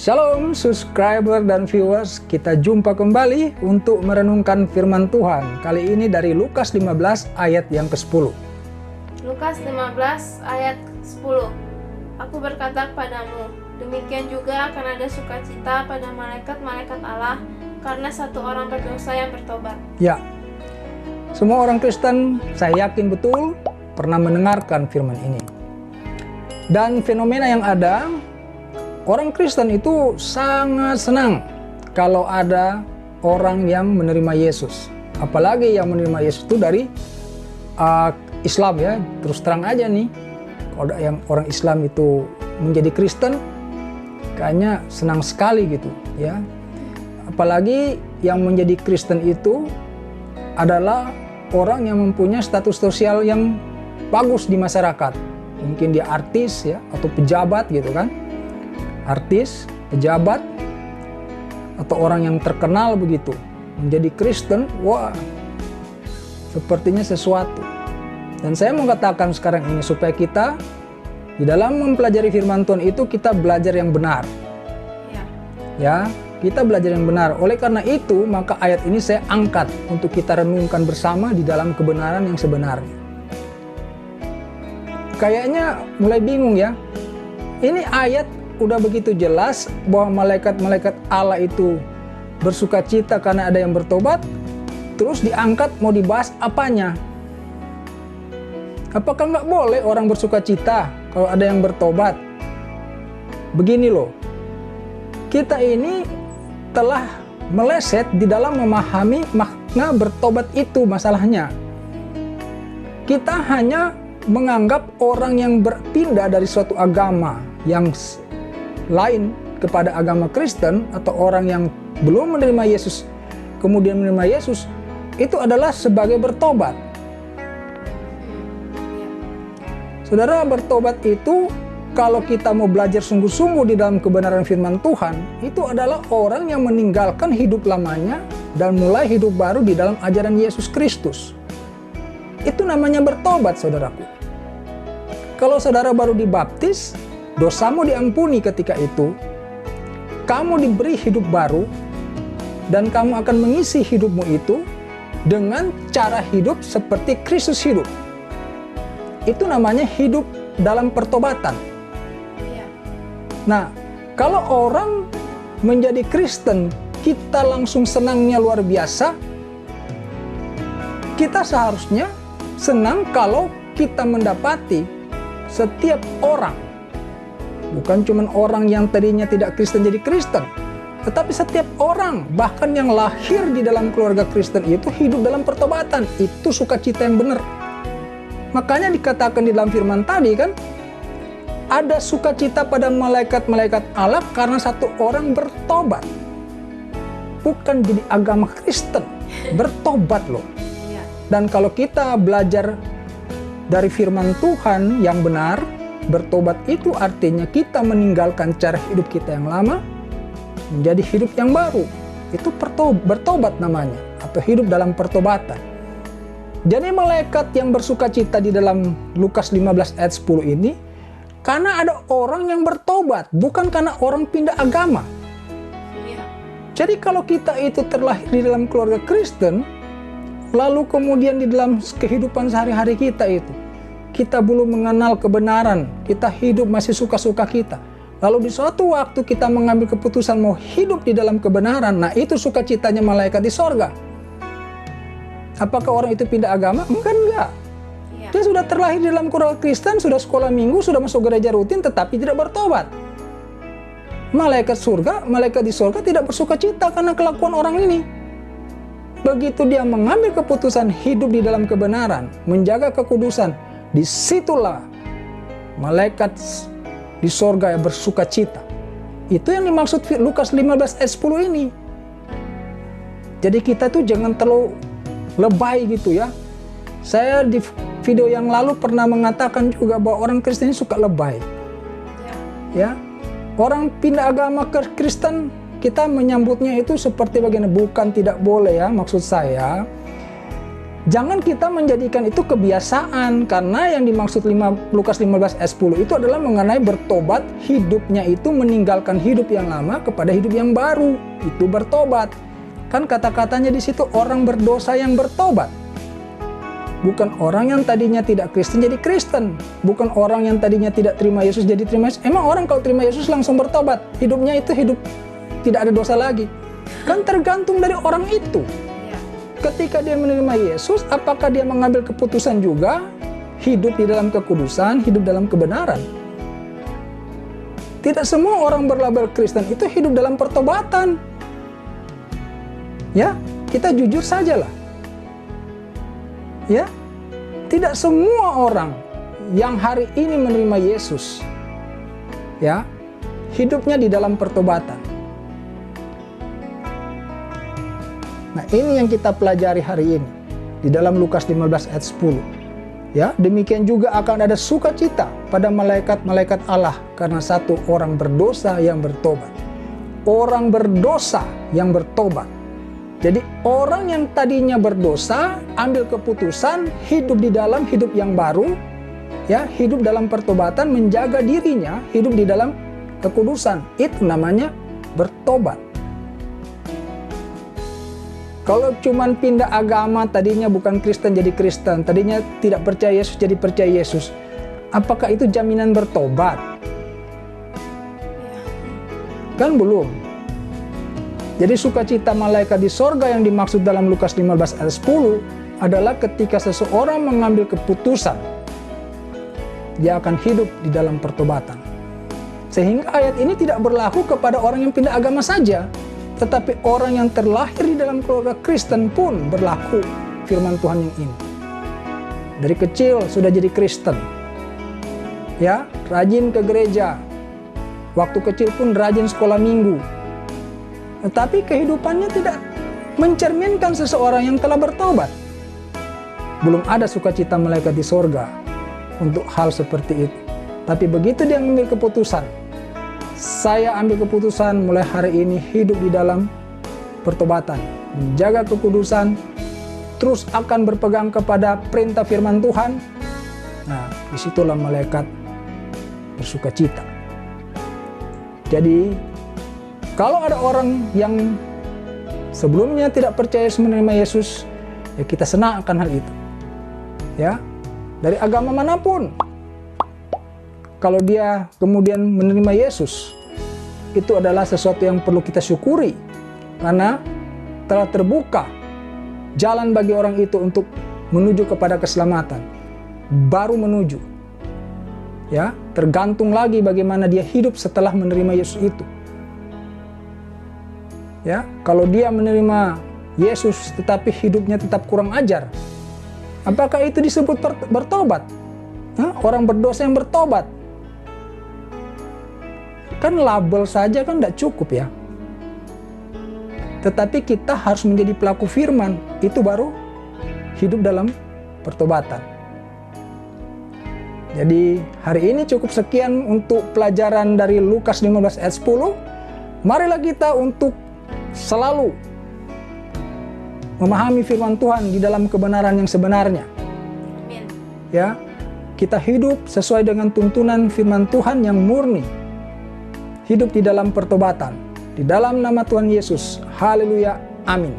Shalom subscriber dan viewers, kita jumpa kembali untuk merenungkan firman Tuhan. Kali ini dari Lukas 15 ayat yang ke-10. Lukas 15 ayat 10. Aku berkata kepadamu, demikian juga akan ada sukacita pada malaikat-malaikat Allah karena satu orang berdosa yang bertobat. Ya, semua orang Kristen saya yakin betul pernah mendengarkan firman ini. Dan fenomena yang ada, orang Kristen itu sangat senang kalau ada orang yang menerima Yesus. Apalagi yang menerima Yesus itu dari Islam ya. Terus terang aja nih, kalau ada yang orang Islam itu menjadi Kristen, kayaknya senang sekali gitu ya. Apalagi yang menjadi Kristen itu adalah orang yang mempunyai status sosial yang bagus di masyarakat. Mungkin dia artis ya, atau pejabat gitu kan. Artis, pejabat, atau orang yang terkenal begitu menjadi Kristen, wah, sepertinya sesuatu. Dan saya mau katakan sekarang ini supaya kita di dalam mempelajari firman Tuhan itu kita belajar yang benar. Ya, kita belajar yang benar. Oleh karena itu, maka ayat ini saya angkat untuk kita renungkan bersama di dalam kebenaran yang sebenarnya. Kayaknya mulai bingung ya. Ini ayat udah begitu jelas bahwa malaikat-malaikat Allah itu bersuka cita karena ada yang bertobat, terus diangkat mau dibahas apanya? Apakah nggak boleh orang bersuka cita kalau ada yang bertobat? Begini loh, kita ini telah meleset di dalam memahami makna bertobat itu masalahnya. Kita hanya menganggap orang yang berpindah dari suatu agama yang lain kepada agama Kristen atau orang yang belum menerima Yesus kemudian menerima Yesus itu adalah sebagai bertobat. Saudara, bertobat itu kalau kita mau belajar sungguh-sungguh di dalam kebenaran firman Tuhan, itu adalah orang yang meninggalkan hidup lamanya dan mulai hidup baru di dalam ajaran Yesus Kristus. Itu namanya bertobat, saudaraku. Kalau saudara baru dibaptis, dosamu diampuni ketika itu, kamu diberi hidup baru, dan kamu akan mengisi hidupmu itu dengan cara hidup seperti Kristus hidup. Itu namanya hidup dalam pertobatan. Nah, kalau orang menjadi Kristen, kita langsung senangnya luar biasa, kita seharusnya senang kalau kita mendapati setiap orang, bukan cuma orang yang tadinya tidak Kristen jadi Kristen, tetapi setiap orang, bahkan yang lahir di dalam keluarga Kristen itu hidup dalam pertobatan. Itu sukacita yang benar. Makanya dikatakan di dalam firman tadi kan, ada sukacita pada malaikat-malaikat Allah karena satu orang bertobat. Bukan jadi agama Kristen, bertobat loh. Dan kalau kita belajar dari firman Tuhan yang benar, bertobat itu artinya kita meninggalkan cara hidup kita yang lama, menjadi hidup yang baru. Itu bertobat namanya, atau hidup dalam pertobatan. Jadi malaikat yang bersuka cita di dalam Lukas 15 ayat 10 ini, karena ada orang yang bertobat, bukan karena orang pindah agama. Jadi kalau kita itu terlahir di dalam keluarga Kristen, lalu kemudian di dalam kehidupan sehari-hari kita itu, kita belum mengenal kebenaran, kita hidup masih suka-suka kita. Lalu di suatu waktu kita mengambil keputusan mau hidup di dalam kebenaran, nah itu sukacitanya malaikat di sorga. Apakah orang itu pindah agama? Enggak. Dia sudah terlahir di dalam keluarga Kristen, sudah sekolah minggu, sudah masuk gereja rutin, tetapi tidak bertobat. Malaikat surga, malaikat di sorga tidak bersukacita karena kelakuan orang ini. Begitu dia mengambil keputusan hidup di dalam kebenaran, menjaga kekudusan, disitulah malaikat di sorga yang bersuka cita. Itu yang dimaksud Lukas 15 ayat 10 ini. Jadi kita tuh jangan terlalu lebay gitu ya. Saya di video yang lalu pernah mengatakan juga bahwa orang Kristen ini suka lebay. Ya, orang pindah agama ke Kristen, kita menyambutnya itu seperti bagaimana? Bukan tidak boleh ya, maksud saya Jangan kita menjadikan itu kebiasaan, karena yang dimaksud Lukas 15 ayat 10 itu adalah mengenai bertobat, hidupnya itu meninggalkan hidup yang lama kepada hidup yang baru. Itu bertobat. Kan kata-katanya di situ orang berdosa yang bertobat. Bukan orang yang tadinya tidak Kristen jadi Kristen. Bukan orang yang tadinya tidak terima Yesus jadi terima Yesus. Emang orang kalau terima Yesus langsung bertobat? Hidupnya itu hidup tidak ada dosa lagi. Kan tergantung dari orang itu. Ketika dia menerima Yesus, apakah dia mengambil keputusan juga hidup di dalam kekudusan, hidup dalam kebenaran? Tidak semua orang berlabel Kristen itu hidup dalam pertobatan. Ya, kita jujur sajalah. Ya, tidak semua orang yang hari ini menerima Yesus, ya, hidupnya di dalam pertobatan. Nah, ini yang kita pelajari hari ini di dalam Lukas 15 ayat 10. Ya, demikian juga akan ada sukacita pada malaikat-malaikat Allah karena satu orang berdosa yang bertobat. Orang berdosa yang bertobat. Jadi orang yang tadinya berdosa ambil keputusan hidup di dalam hidup yang baru, ya, hidup dalam pertobatan, menjaga dirinya hidup di dalam kekudusan. Itu namanya bertobat. Kalau cuman pindah agama, tadinya bukan Kristen jadi Kristen, tadinya tidak percaya Yesus jadi percaya Yesus, apakah itu jaminan bertobat? Kan belum. Jadi sukacita malaikat di sorga yang dimaksud dalam Lukas 15 ayat 10 adalah ketika seseorang mengambil keputusan, dia akan hidup di dalam pertobatan. Sehingga ayat ini tidak berlaku kepada orang yang pindah agama saja, tetapi orang yang terlahir di dalam keluarga Kristen pun berlaku firman Tuhan yang ini. Dari kecil sudah jadi Kristen. Ya, rajin ke gereja. Waktu kecil pun rajin sekolah minggu. Tetapi kehidupannya tidak mencerminkan seseorang yang telah bertobat. Belum ada sukacita malaikat di sorga untuk hal seperti itu. Tapi begitu dia mengambil keputusan, saya ambil keputusan mulai hari ini hidup di dalam pertobatan, menjaga kekudusan, terus akan berpegang kepada perintah firman Tuhan. Nah, disitulah malaikat bersukacita. Jadi, kalau ada orang yang sebelumnya tidak percaya menerima Yesus, ya kita senang akan hal itu. Ya, dari agama manapun. Kalau dia kemudian menerima Yesus, itu adalah sesuatu yang perlu kita syukuri. Karena telah terbuka jalan bagi orang itu untuk menuju kepada keselamatan. Baru menuju. Ya, tergantung lagi bagaimana dia hidup setelah menerima Yesus itu. Ya, kalau dia menerima Yesus tetapi hidupnya tetap kurang ajar, apakah itu disebut bertobat? Orang berdosa yang bertobat. Kan label saja kan tidak cukup ya. Tetapi kita harus menjadi pelaku firman, itu baru hidup dalam pertobatan. Jadi hari ini cukup sekian untuk pelajaran dari Lukas 15 ayat 10. Marilah kita untuk selalu memahami firman Tuhan di dalam kebenaran yang sebenarnya. Amin. Ya, kita hidup sesuai dengan tuntunan firman Tuhan yang murni. Hidup di dalam pertobatan. Di dalam nama Tuhan Yesus. Haleluya. Amin.